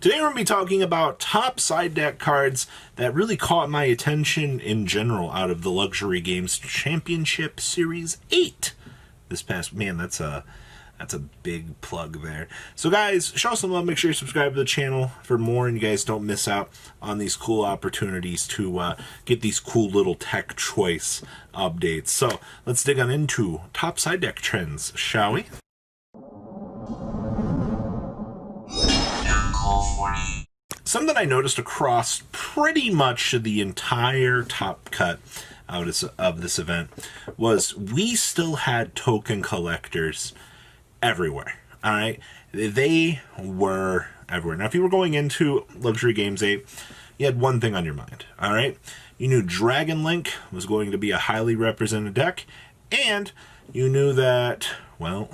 Today we're going to be talking about top side deck cards that really caught my attention in general out of the Luxury Games Championship Series 8. This past, man, that's a big plug there. So guys, show some love, make sure you subscribe to the channel for more and you guys don't miss out on these cool opportunities to get these cool little tech choice updates. So let's dig on into top side deck trends, shall we? Something I noticed across pretty much the entire top cut of this event was we still had token collectors everywhere. All right, they were everywhere. Now, if you were going into Luxury Games 8, you had one thing on your mind. All right, you knew Dragon Link was going to be a highly represented deck, and you knew that, well,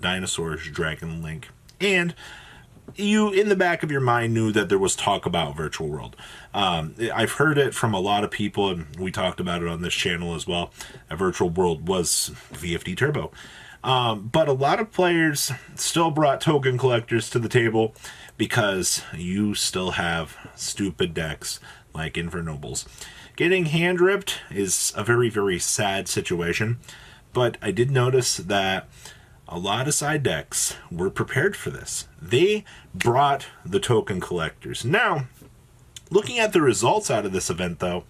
Dinosaurs, Dragon Link, and you, in the back of your mind, knew that there was talk about Virtual World. I've heard it from a lot of people, and we talked about it on this channel as well. A Virtual World was VFD Turbo. But a lot of players still brought token collectors to the table because you still have stupid decks like Infernobles. Getting hand ripped is a very, very sad situation, but I did notice that a lot of side decks were prepared for this. They brought the token collectors. Now, looking at the results out of this event, though,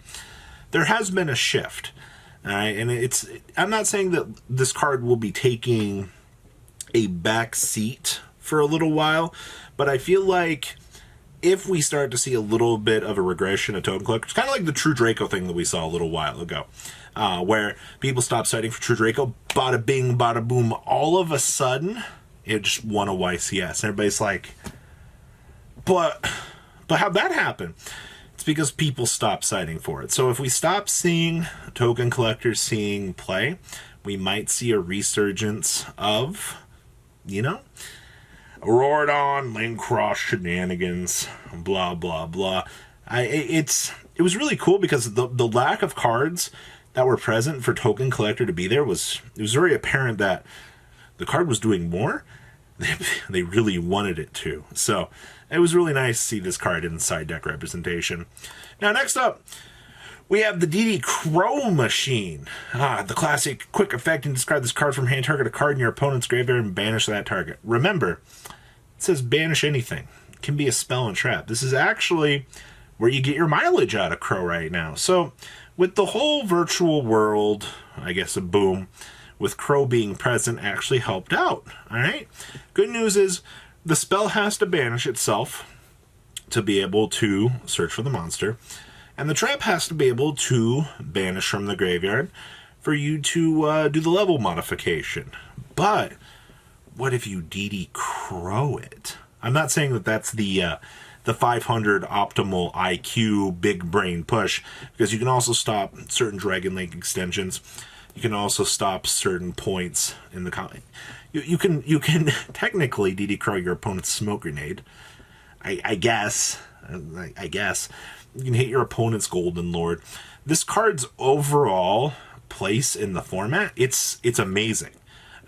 there has been a shift. All right, and I'm not saying that this card will be taking a back seat for a little while, but I feel like if we start to see a little bit of a regression of token collectors, kind of like the True Draco thing that we saw a little while ago, where people stopped citing for True Draco, bada bing, bada boom, all of a sudden, it just won a YCS. And everybody's like, but how'd that happen? It's because people stopped citing for it. So if we stop seeing token collectors seeing play, we might see a resurgence of, you know, Auroradon, Lane Cross shenanigans, blah, blah, blah. It was really cool because the lack of cards that were present for token collector to be there was very apparent that the card was doing more. They really wanted it to. So it was really nice to see this card in side deck representation. Now, next up, we have the DD Crow Machine. The classic quick effect, and discard this card from hand, target a card in your opponent's graveyard and banish that target. Remember, it says banish anything. It can be a spell and trap. This is actually where you get your mileage out of Crow right now. So with the whole Virtual World, I guess, a boom, with Crow being present actually helped out. All right. Good news is the spell has to banish itself to be able to search for the monster, and the trap has to be able to banish from the graveyard for you to do the level modification. But what if you DD Crow it? I'm not saying that that's the 500 optimal IQ big brain push, because you can also stop certain Dragon Link extensions. You can also stop certain points in the you can technically DD Crow your opponent's smoke grenade. I guess you can hit your opponent's Golden Lord. This card's overall place in the format, it's amazing.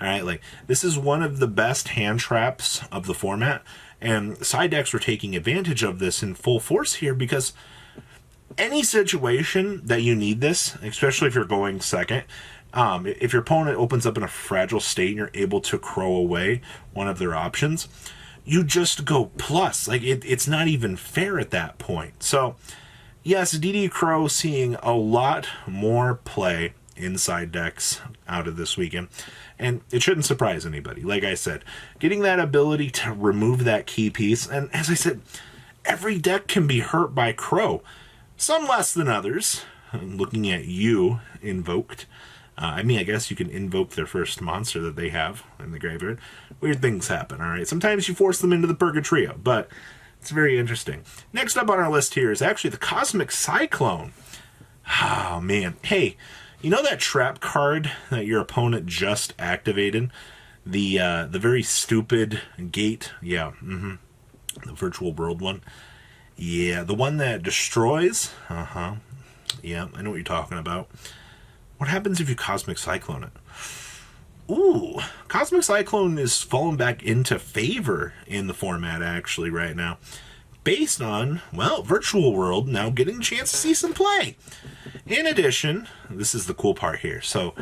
All right, like, this is one of the best hand traps of the format, and side decks were taking advantage of this in full force here, because any situation that you need this, especially if you're going second, if your opponent opens up in a fragile state and you're able to Crow away one of their options, you just go plus. Like, it's not even fair at that point. So yes, DD Crow seeing a lot more play inside decks out of this weekend, and it shouldn't surprise anybody. Like I said, getting that ability to remove that key piece, and as I said, every deck can be hurt by Crow, some less than others. I'm looking at you, Invoked. I mean, I guess you can invoke their first monster that they have in the graveyard. Weird things happen, all right? Sometimes you force them into the Purgatrio, but it's very interesting. Next up on our list here is actually the Cosmic Cyclone. Oh, man. Hey, you know that trap card that your opponent just activated? The very stupid gate? Yeah, the Virtual World one. Yeah, the one that destroys? Yeah, I know what you're talking about. What happens if you Cosmic Cyclone it? Ooh, Cosmic Cyclone is falling back into favor in the format, actually, right now. based on, well, Virtual World now getting a chance to see some play. In addition, this is the cool part here. So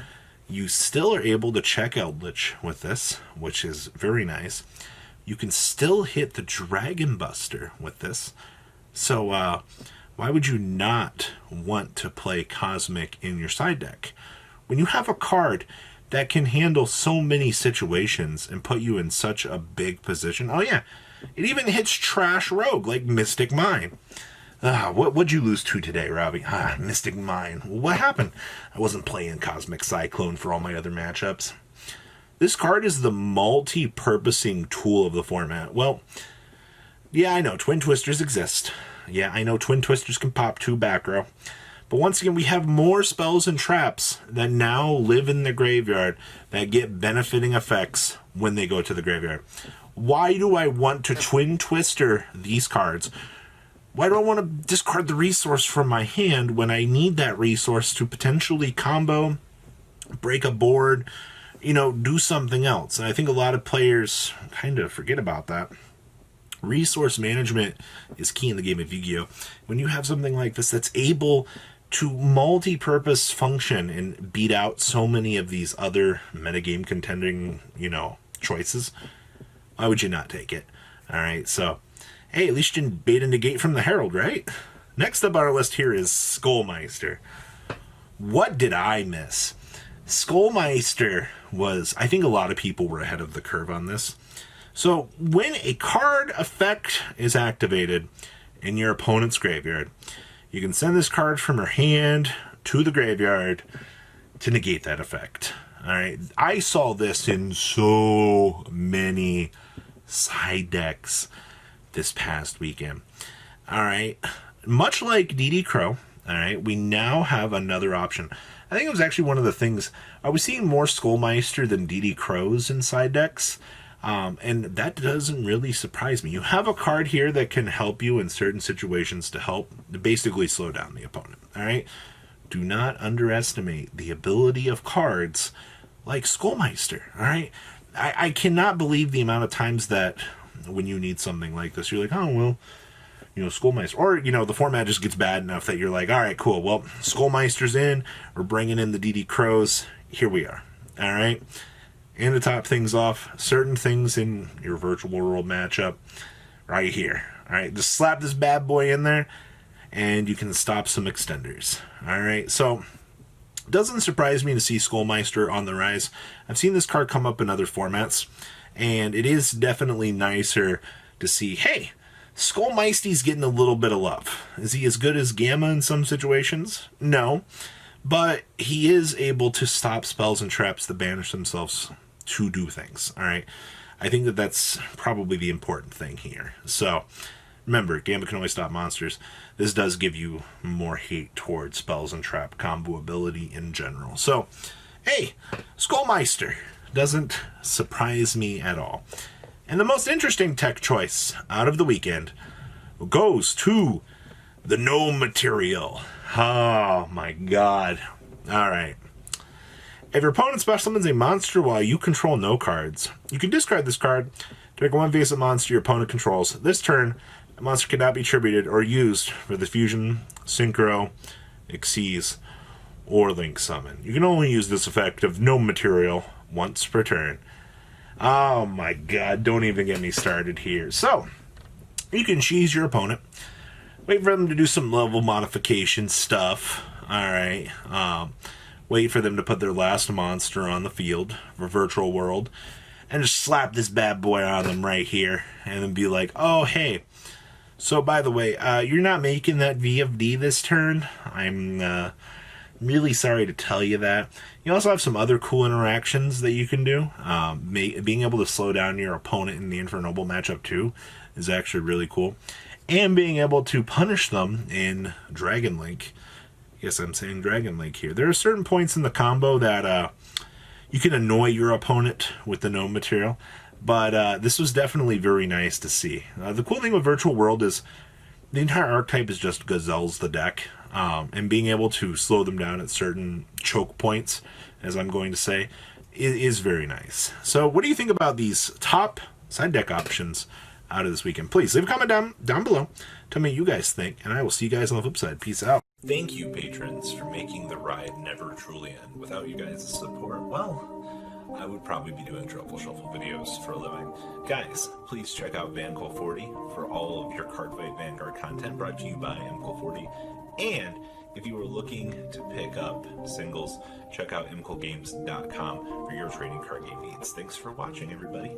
you still are able to check Eldritch with this, which is very nice. You can still hit the Dragon Buster with this. So why would you not want to play Cosmic in your side deck? When you have a card that can handle so many situations and put you in such a big position. Oh yeah, it even hits Trash Rogue like Mystic Mine. What'd you lose to today, Robbie? Mystic Mine. What happened? I wasn't playing Cosmic Cyclone for all my other matchups. This card is the multi-purposing tool of the format. Well, yeah, I know Twin Twisters exist. Yeah, I know Twin Twisters can pop 2 back row. But once again, we have more spells and traps that now live in the graveyard that get benefiting effects when they go to the graveyard. Why do I want to Twin Twister these cards? Why do I want to discard the resource from my hand when I need that resource to potentially combo, break a board, do something else? And I think a lot of players kind of forget about that. Resource management is key in the game of Yu-Gi-Oh! When you have something like this that's able to multi-purpose function and beat out so many of these other metagame contending, choices, why would you not take it? All right, so, hey, at least you didn't bait and negate from the Herald, right? Next up on our list here is Skullmeister. What did I miss? Skullmeister was, I think a lot of people were ahead of the curve on this. So when a card effect is activated in your opponent's graveyard, you can send this card from your hand to the graveyard to negate that effect. All right, I saw this in so many side decks this past weekend. All right, much like DD Crow, all right, we now have another option. I think it was actually one of the things, I was seeing more Skullmeister than DD Crows in side decks. And that doesn't really surprise me. You have a card here that can help you in certain situations to help basically slow down the opponent. All right. Do not underestimate the ability of cards like Skullmeister. All right. I cannot believe the amount of times that when you need something like this, you're like, oh, well, Skullmeister. Or, the format just gets bad enough that you're like, all right, cool. Well, Skullmeister's in. We're bringing in the DD Crows. Here we are. All right. And to top things off, certain things in your Virtual World matchup right here. All right, just slap this bad boy in there, and you can stop some extenders. All right, so it doesn't surprise me to see Skullmeister on the rise. I've seen this card come up in other formats, and it is definitely nicer to see, hey, Skullmeister's getting a little bit of love. Is he as good as Gamma in some situations? No, but he is able to stop spells and traps that banish themselves to do things. All right, I think that that's probably the important thing here. So remember, Gamma can always stop monsters. This does give you more hate towards spells and trap combo ability in general. So hey, Skullmeister doesn't surprise me at all. And the most interesting tech choice out of the weekend goes to the GNOMATERIAL. Oh my god. All right. If your opponent special summons a monster while you control no cards, you can discard this card to make one face-up monster your opponent controls. This turn, the monster cannot be attributed or used for the Fusion, Synchro, Xyz, or Link Summon. You can only use this effect of GNOMATERIAL once per turn. Oh my god, don't even get me started here. So, you can cheese your opponent, wait for them to do some level modification stuff, alright, wait for them to put their last monster on the field for Virtual World, and just slap this bad boy on them right here, and then be like, oh, hey, so by the way, you're not making that VFD this turn. I'm really sorry to tell you that. You also have some other cool interactions that you can do. Being able to slow down your opponent in the Infernoble matchup too is actually really cool. And being able to punish them in Dragon Link. Yes, I'm saying Dragon Link here. There are certain points in the combo that you can annoy your opponent with the GNOMATERIAL, but this was definitely very nice to see. The cool thing with Virtual World is the entire archetype is just gazelles the deck, and being able to slow them down at certain choke points, as I'm going to say, is very nice. So what do you think about these top side deck options out of this weekend. Please leave a comment down below. Tell me what you guys think, and I will see you guys on the flip side. Peace out. Thank you, patrons, for making the ride never truly end. Without you guys' support, well, I would probably be doing Truffle Shuffle videos for a living. Guys, please check out VanCool40 for all of your Cardfight Vanguard content brought to you by MCool40. And if you are looking to pick up singles, check out mcoolgames.com for your trading card game needs. Thanks for watching, everybody.